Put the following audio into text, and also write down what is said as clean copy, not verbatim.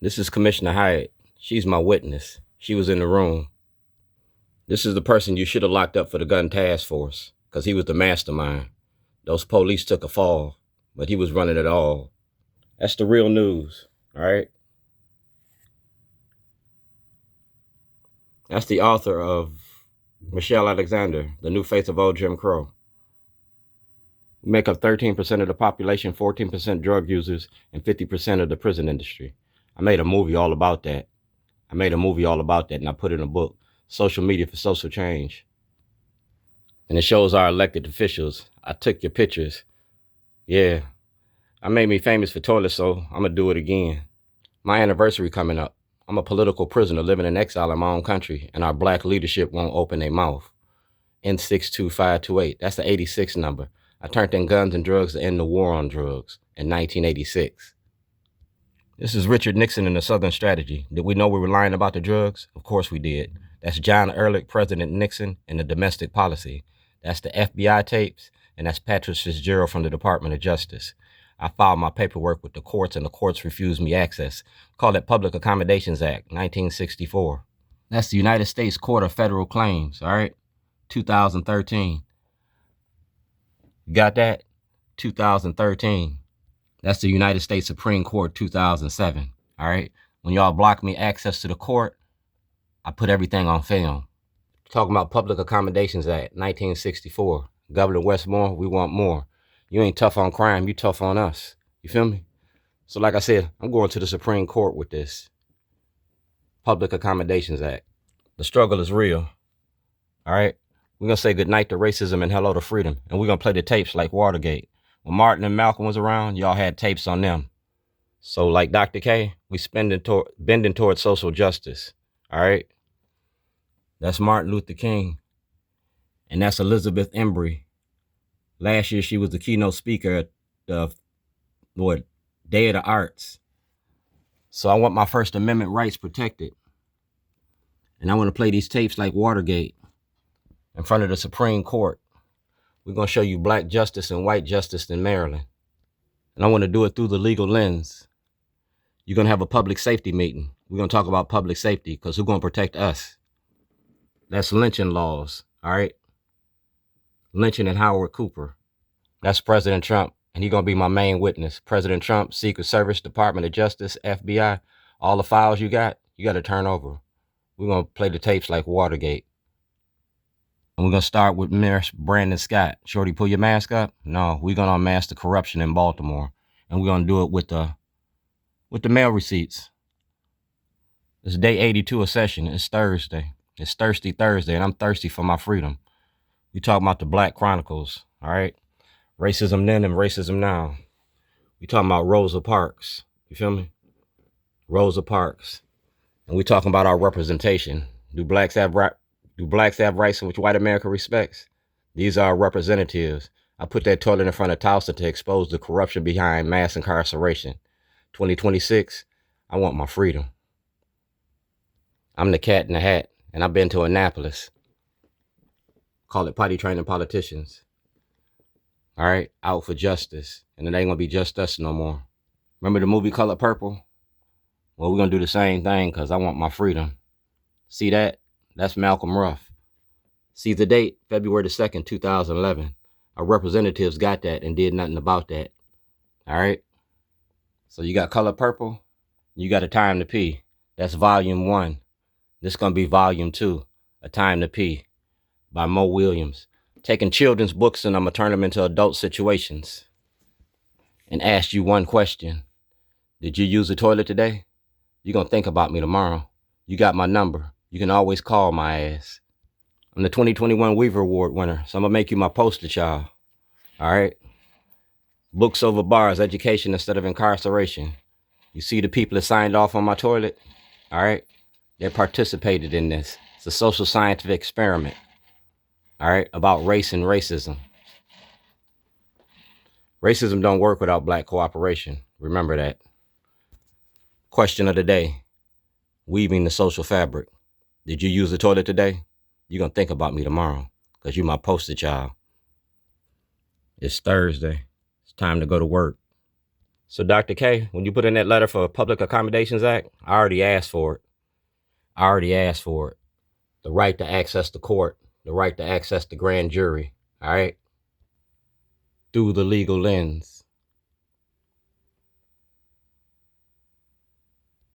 This is Commissioner Hyatt. She's my witness. She was in the room. This is the person you should have locked up for the gun task force, because he was the mastermind. Those police took a fall, but he was running it all. That's the real news, all right? That's the author of Michelle Alexander, The New Face of Old Jim Crow. We make up 13% of the population, 14% drug users, and 50% of the prison industry. I made a movie all about that. And I put it in a book, Social Media for Social Change. And it shows our elected officials. I took your pictures. Yeah, I made me famous for toilets, so I'm gonna do it again. My anniversary coming up. I'm a political prisoner living in exile in my own country, and our black leadership won't open their mouth. N62528, that's the 86 number. I turned in guns and drugs to end the war on drugs in 1986. This is Richard Nixon and the Southern Strategy. Did we know we were lying about the drugs? Of course we did. That's John Ehrlich, President Nixon, and the domestic policy. That's the FBI tapes, and that's Patrick Fitzgerald from the Department of Justice. I filed my paperwork with the courts, and the courts refused me access. Call it Public Accommodations Act, 1964. That's the United States Court of Federal Claims, all right? 2013. You got that? 2013. That's the United States Supreme Court, 2007, all right? When y'all blocked me access to the court, I put everything on film. Talking about Public Accommodations Act, 1964. Governor Westmore, we want more. You ain't tough on crime, you tough on us. You feel me? So like I said, I'm going to the Supreme Court with this Public Accommodations Act. The struggle is real, all right? We're going to say goodnight to racism and hello to freedom, and we're going to play the tapes like Watergate. When Martin and Malcolm was around, y'all had tapes on them. So like Dr. K, we bending towards social justice, all right? That's Martin Luther King, and that's Elizabeth Embry. Last year, she was the keynote speaker at the Day of the Arts. So I want my First Amendment rights protected. And I want to play these tapes like Watergate in front of the Supreme Court. We're going to show you black justice and white justice in Maryland. And I want to do it through the legal lens. You're going to have a public safety meeting. We're going to talk about public safety because who's going to protect us? That's lynching laws, all right? Lynching and Howard Cooper. That's President Trump, and he's going to be my main witness. President Trump, Secret Service, Department of Justice, FBI, all the files you got to turn over. We're going to play the tapes like Watergate. And we're going to start with Mayor Brandon Scott. Shorty, pull your mask up? No, we're going to unmask the corruption in Baltimore. And we're going to do it with the mail receipts. It's day 82 of session. It's Thursday. It's Thirsty Thursday, and I'm thirsty for my freedom. We talking about the Black Chronicles, all right? Racism then and racism now. We talking about Rosa Parks. You feel me? Rosa Parks. And we talking about our representation. Do blacks have rights in which white America respects? These are our representatives. I put that toilet in front of Tulsa to expose the corruption behind mass incarceration. 2026, I want my freedom. I'm the cat in the hat, and I've been to Annapolis. Call it potty training politicians. All right, out for justice. And it ain't gonna be just us no more. Remember the movie Color Purple? Well, we're gonna do the same thing because I want my freedom. See that? That's Malcolm Ruff. See the date, February the 2nd, 2011. Our representatives got that and did nothing about that. All right? So you got Color Purple, you got A Time to Pee. That's volume 1. This gonna be volume 2, A Time to Pee, by Mo Williams. Taking children's books and I'm gonna turn them into adult situations and ask you one question. Did you use the toilet today? You're gonna think about me tomorrow. You got my number. You can always call my ass. I'm the 2021 Weaver Award winner, so I'm gonna make you my poster child. All right? Books over bars, education instead of incarceration. You see the people that signed off on my toilet? All right? They participated in this. It's a social scientific experiment. All right, about race and racism. Racism don't work without black cooperation. Remember that. Question of the day. Weaving the social fabric. Did you use the toilet today? You're going to think about me tomorrow because you're my poster child. It's Thursday. It's time to go to work. So Dr. K, when you put in that letter for Public Accommodations Act, I already asked for it. I already asked for it. The right to access the court, the right to access the grand jury, all right? Through the legal lens.